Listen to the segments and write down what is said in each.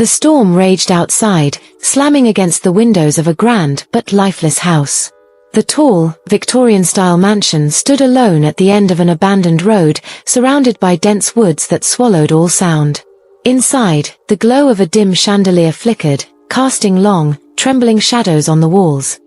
The storm raged outside, slamming against the windows of a grand but lifeless house. The tall, Victorian-style mansion stood alone at the end of an abandoned road, surrounded by dense woods that swallowed all sound. Inside, the glow of a dim chandelier flickered, casting long, trembling shadows on the walls.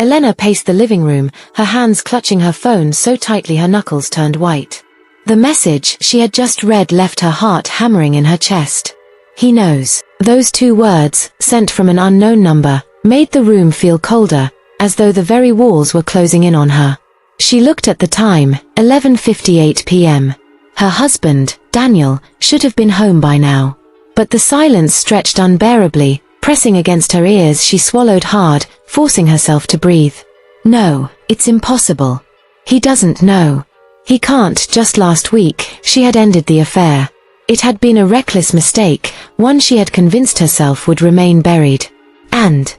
Elena paced the living room, her hands clutching her phone so tightly her knuckles turned white. The message she had just read left her heart hammering in her chest. "He knows." Those 2 words, sent from an unknown number, made the room feel colder, as though the very walls were closing in on her. She looked at the time, 11:58 p.m. Her husband, Daniel, should have been home by now. But the silence stretched unbearably, pressing against her ears. She swallowed hard, forcing herself to breathe. No, it's impossible. He doesn't know. He can't. Just last week, she had ended the affair. It had been a reckless mistake, one she had convinced herself would remain buried. And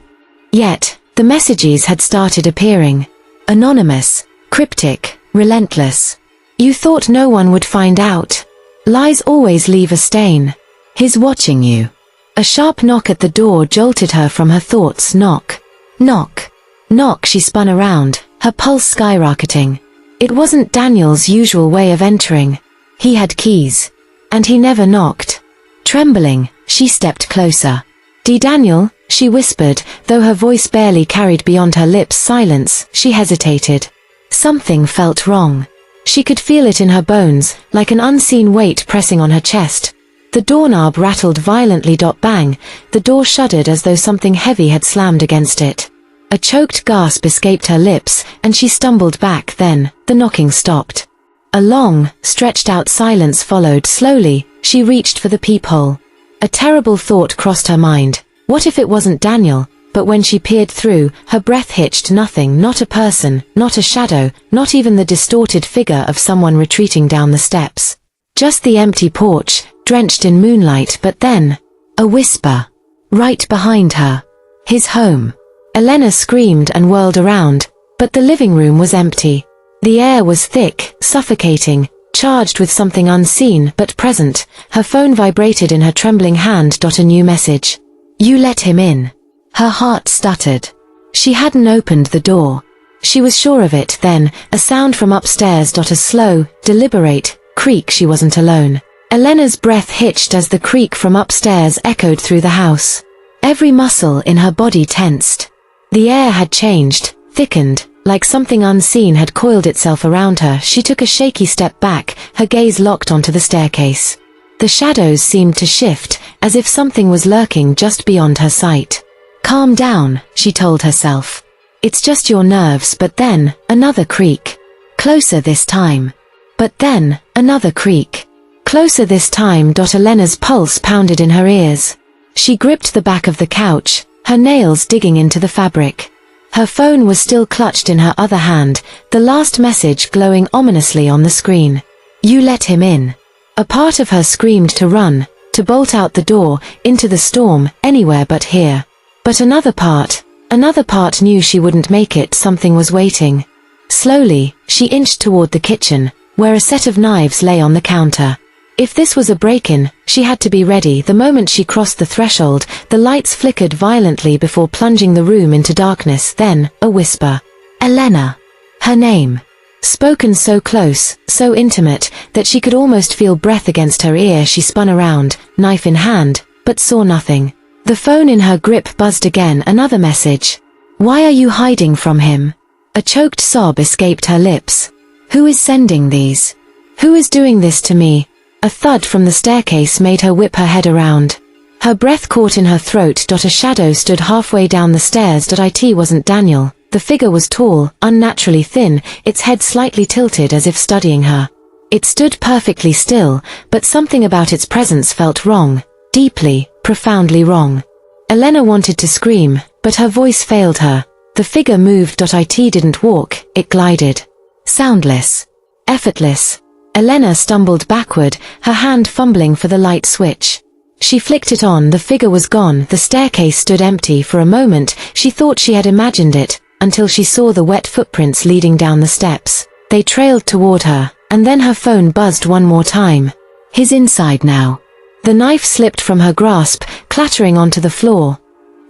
yet, the messages had started appearing. Anonymous, cryptic, relentless. "You thought no one would find out. Lies always leave a stain. He's watching you." A sharp knock at the door jolted her from her thoughts. Knock. Knock. Knock. She spun around, her pulse skyrocketing. It wasn't Daniel's usual way of entering. He had keys. And he never knocked. Trembling, she stepped closer. "Daniel," she whispered, though her voice barely carried beyond her lips. Silence. She hesitated. Something felt wrong. She could feel it in her bones, like an unseen weight pressing on her chest. The doorknob rattled violently. Bang, the door shuddered as though something heavy had slammed against it. A choked gasp escaped her lips, and she stumbled back. Then, the knocking stopped. A long, stretched-out silence followed. Slowly, she reached for the peephole. A terrible thought crossed her mind. What if it wasn't Daniel? But when she peered through, her breath hitched. Nothing, not a person, not a shadow, not even the distorted figure of someone retreating down the steps. Just the empty porch, drenched in moonlight. But then, a whisper. Right behind her. His home. Elena screamed and whirled around, but the living room was empty. The air was thick, suffocating, charged with something unseen but present. Her phone vibrated in her trembling hand. A new message. "You let him in." Her heart stuttered. She hadn't opened the door. She was sure of it. Then, a sound from upstairs. A slow, deliberate creak. She wasn't alone. Elena's breath hitched as the creak from upstairs echoed through the house. Every muscle in her body tensed. The air had changed, thickened, like something unseen had coiled itself around her. She took a shaky step back, her gaze locked onto the staircase. The shadows seemed to shift, as if something was lurking just beyond her sight. "Calm down," she told herself. "It's just your nerves." But then, another creak. Closer this time. But then, another creak. Closer this time. Elena's pulse pounded in her ears. She gripped the back of the couch, her nails digging into the fabric. Her phone was still clutched in her other hand, the last message glowing ominously on the screen. "You let him in." A part of her screamed to run, to bolt out the door, into the storm, anywhere but here. But another part knew she wouldn't make it. Something was waiting. Slowly, she inched toward the kitchen, where a set of knives lay on the counter. If this was a break-in, she had to be ready. The moment she crossed the threshold, the lights flickered violently before plunging the room into darkness. Then, a whisper. Elena. Her name. Spoken so close, so intimate, that she could almost feel breath against her ear. She spun around, knife in hand, but saw nothing. The phone in her grip buzzed again. Another message. "Why are you hiding from him?" A choked sob escaped her lips. "Who is sending these? Who is doing this to me?" A thud from the staircase made her whip her head around. Her breath caught in her throat. A shadow stood halfway down the stairs. It wasn't Daniel. The figure was tall, unnaturally thin, its head slightly tilted as if studying her. It stood perfectly still, but something about its presence felt wrong, deeply, profoundly wrong. Elena wanted to scream, but her voice failed her. The figure moved. It didn't walk, it glided. Soundless. Effortless. Elena stumbled backward, her hand fumbling for the light switch. She flicked it on. The figure was gone. The staircase stood empty. For a moment, she thought she had imagined it, until she saw the wet footprints leading down the steps. They trailed toward her, and then her phone buzzed one more time. His inside now. The knife slipped from her grasp, clattering onto the floor.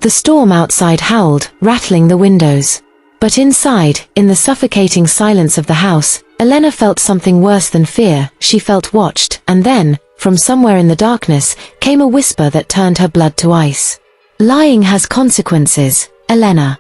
The storm outside howled, rattling the windows. But inside, in the suffocating silence of the house, Elena felt something worse than fear. She felt watched, and then, from somewhere in the darkness, came a whisper that turned her blood to ice. Lying has consequences, Elena.